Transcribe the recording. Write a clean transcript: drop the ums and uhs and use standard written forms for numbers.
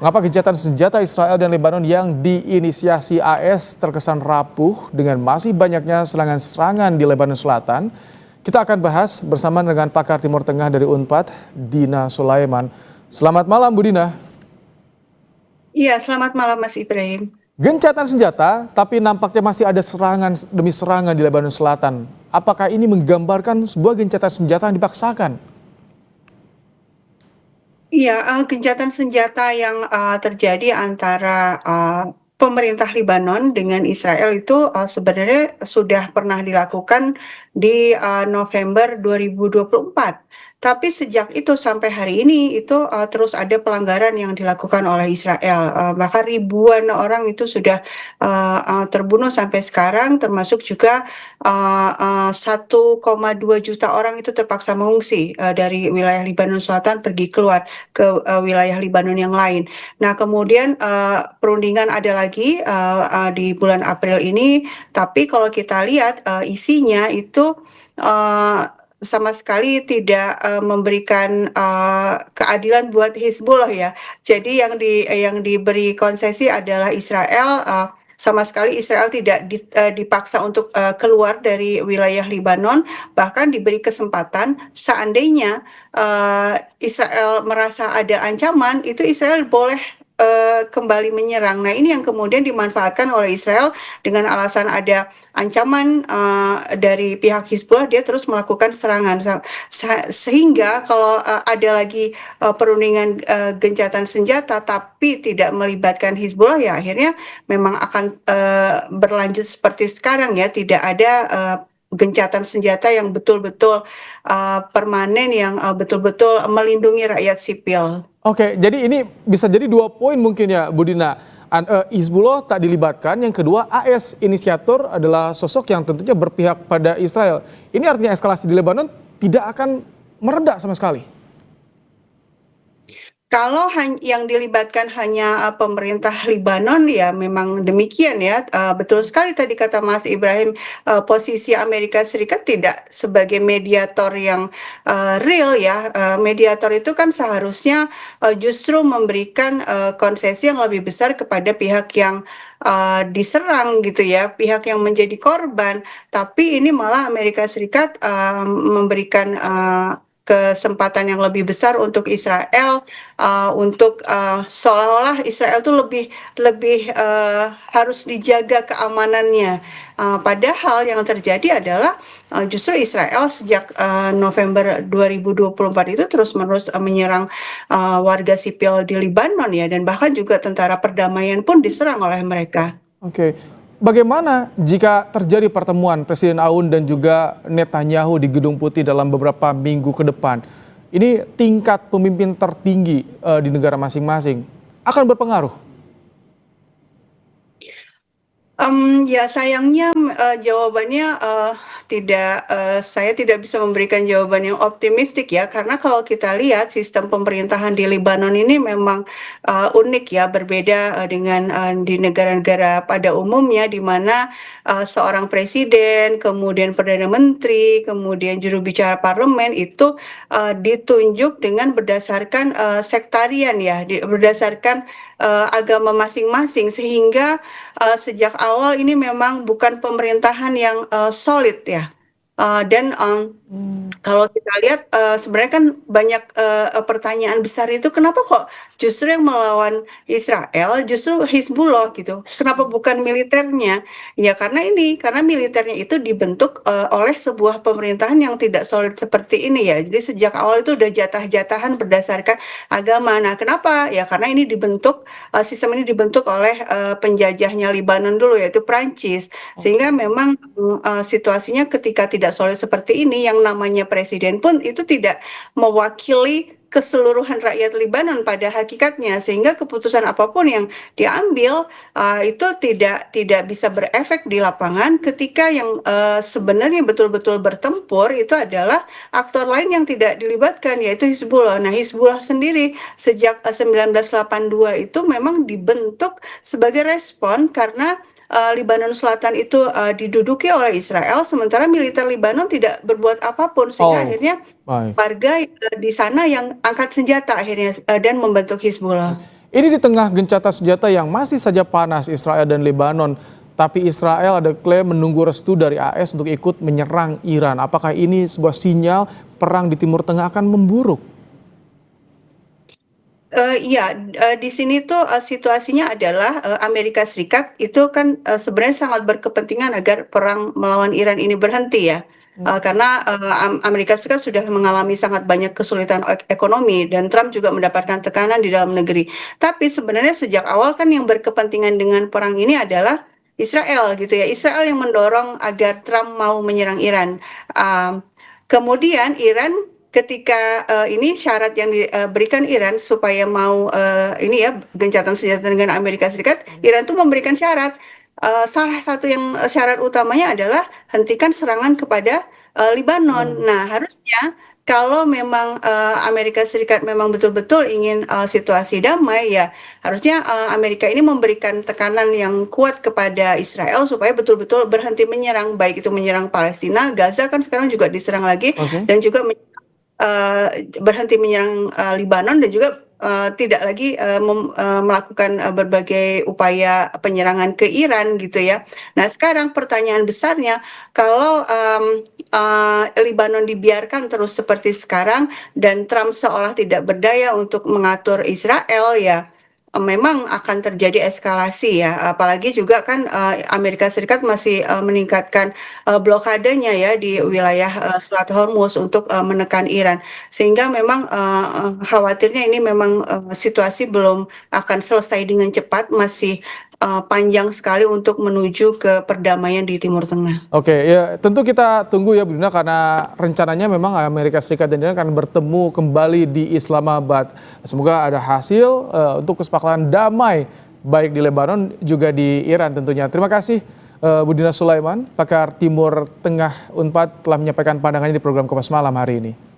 Mengapa gencatan senjata Israel dan Lebanon yang diinisiasi AS terkesan rapuh dengan masih banyaknya serangan-serangan di Lebanon Selatan? Kita akan bahas bersama dengan pakar Timur Tengah dari UNPAD, Dina Sulaiman. Selamat malam, Bu Dina. Iya, selamat malam Mas Ibrahim. Gencatan senjata, tapi nampaknya masih ada serangan demi serangan di Lebanon Selatan. Apakah ini menggambarkan sebuah gencatan senjata yang dipaksakan? Iya, gencatan senjata yang terjadi antara pemerintah Libanon dengan Israel itu sebenarnya sudah pernah dilakukan di November 2024. Tapi sejak itu sampai hari ini itu terus ada pelanggaran yang dilakukan oleh Israel. Bahkan ribuan orang itu sudah terbunuh sampai sekarang, termasuk juga 1,2 juta orang itu terpaksa mengungsi dari wilayah Libanon Selatan pergi keluar ke wilayah Libanon yang lain. Nah, kemudian perundingan ada lagi di bulan April ini, tapi kalau kita lihat isinya itu sama sekali tidak memberikan keadilan buat Hizbullah ya. Jadi yang diberi konsesi adalah Israel. Sama sekali Israel tidak dipaksa untuk keluar dari wilayah Libanon, bahkan diberi kesempatan seandainya Israel merasa ada ancaman, itu Israel boleh kembali menyerang. Nah, ini yang kemudian dimanfaatkan oleh Israel dengan alasan ada ancaman dari pihak Hizbullah, dia terus melakukan serangan. Sehingga kalau ada lagi perundingan gencatan senjata tapi tidak melibatkan Hizbullah, ya akhirnya memang akan berlanjut seperti sekarang ya, tidak ada gencatan senjata yang betul-betul permanen, yang betul-betul melindungi rakyat sipil. Oke, jadi ini bisa jadi 2 poin mungkin ya, Bu Dina. Hizbullah tak dilibatkan, yang kedua AS inisiator adalah sosok yang tentunya berpihak pada Israel. Ini artinya eskalasi di Lebanon tidak akan mereda sama sekali. Kalau yang dilibatkan hanya pemerintah Libanon, ya memang demikian ya. Betul sekali tadi kata Mas Ibrahim, posisi Amerika Serikat tidak sebagai mediator yang real ya. Mediator itu kan seharusnya justru memberikan konsesi yang lebih besar kepada pihak yang diserang gitu ya, pihak yang menjadi korban. Tapi ini malah Amerika Serikat memberikan kesempatan yang lebih besar untuk Israel, untuk seolah-olah Israel tuh lebih lebih harus dijaga keamanannya. Padahal yang terjadi adalah justru Israel sejak November 2024 itu terus-menerus menyerang warga sipil di Libanon ya, dan bahkan juga tentara perdamaian pun diserang oleh mereka. Oke, bagaimana jika terjadi pertemuan Presiden Aoun dan juga Netanyahu di Gedung Putih dalam beberapa minggu ke depan? Ini tingkat pemimpin tertinggi di negara masing-masing akan berpengaruh. Ya sayangnya jawabannya saya tidak bisa memberikan jawaban yang optimistik ya, karena kalau kita lihat sistem pemerintahan di Libanon ini memang unik ya, berbeda dengan di negara-negara pada umumnya, di mana seorang presiden, kemudian perdana menteri, kemudian juru bicara parlemen itu ditunjuk dengan berdasarkan sektarian ya, berdasarkan agama masing-masing, sehingga sejak awal ini memang bukan pemerintahan yang solid ya. Dan kalau kita lihat sebenarnya kan banyak pertanyaan besar itu, kenapa kok justru yang melawan Israel justru Hizbullah gitu? Kenapa bukan militernya? Ya karena militernya itu dibentuk oleh sebuah pemerintahan yang tidak solid seperti ini ya. Jadi sejak awal itu udah jatah-jatahan berdasarkan agama. Nah, kenapa? Ya karena sistem ini dibentuk oleh penjajahnya Libanon dulu, yaitu Prancis. Sehingga memang situasinya ketika tidak solid seperti ini, yang namanya presiden pun itu tidak mewakili keseluruhan rakyat Libanon pada hakikatnya, sehingga keputusan apapun yang diambil itu tidak bisa berefek di lapangan ketika yang sebenarnya betul-betul bertempur itu adalah aktor lain yang tidak dilibatkan, yaitu Hizbullah. Nah, Hizbullah sendiri sejak 1982 itu memang dibentuk sebagai respon karena Libanon Selatan itu diduduki oleh Israel, sementara militer Libanon tidak berbuat apapun, sehingga Oh, akhirnya baik. warga di sana yang angkat senjata akhirnya dan membentuk Hizbullah. Ini di tengah gencatan senjata yang masih saja panas Israel dan Lebanon, tapi Israel ada klaim menunggu restu dari AS untuk ikut menyerang Iran. Apakah ini sebuah sinyal perang di Timur Tengah akan memburuk? Iya, di sini tuh situasinya adalah Amerika Serikat itu kan sebenarnya sangat berkepentingan agar perang melawan Iran ini berhenti ya. Karena Amerika Serikat sudah mengalami sangat banyak kesulitan ekonomi dan Trump juga mendapatkan tekanan di dalam negeri. Tapi sebenarnya sejak awal kan yang berkepentingan dengan perang ini adalah Israel gitu ya. Israel yang mendorong agar Trump mau menyerang Iran. Um, Kemudian Iran ketika ini syarat yang diberikan Iran supaya mau ini ya gencatan senjata dengan Amerika Serikat, Iran tuh memberikan syarat. Salah satu yang syarat utamanya adalah hentikan serangan kepada Libanon. Nah, harusnya kalau memang Amerika Serikat memang betul-betul ingin situasi damai ya, harusnya Amerika ini memberikan tekanan yang kuat kepada Israel supaya betul-betul berhenti menyerang, baik itu menyerang Palestina, Gaza kan sekarang juga diserang lagi, Oke. dan juga berhenti menyerang Libanon dan juga tidak lagi melakukan berbagai upaya penyerangan ke Iran gitu ya. Nah, sekarang pertanyaan besarnya, kalau Libanon dibiarkan terus seperti sekarang dan Trump seolah tidak berdaya untuk mengatur Israel ya, memang akan terjadi eskalasi ya. Apalagi juga kan Amerika Serikat masih meningkatkan blokadenya ya di wilayah Selat Hormuz untuk menekan Iran. Sehingga memang khawatirnya ini memang situasi belum akan selesai dengan cepat, masih panjang sekali untuk menuju ke perdamaian di Timur Tengah. Oke, ya tentu kita tunggu ya Bu Dina, karena rencananya memang Amerika Serikat dan Iran akan bertemu kembali di Islamabad. Semoga ada hasil untuk kesepakatan damai baik di Lebanon juga di Iran tentunya. Terima kasih Bu Dina Sulaiman, pakar Timur Tengah Unpad telah menyampaikan pandangannya di program Kompas Malam hari ini.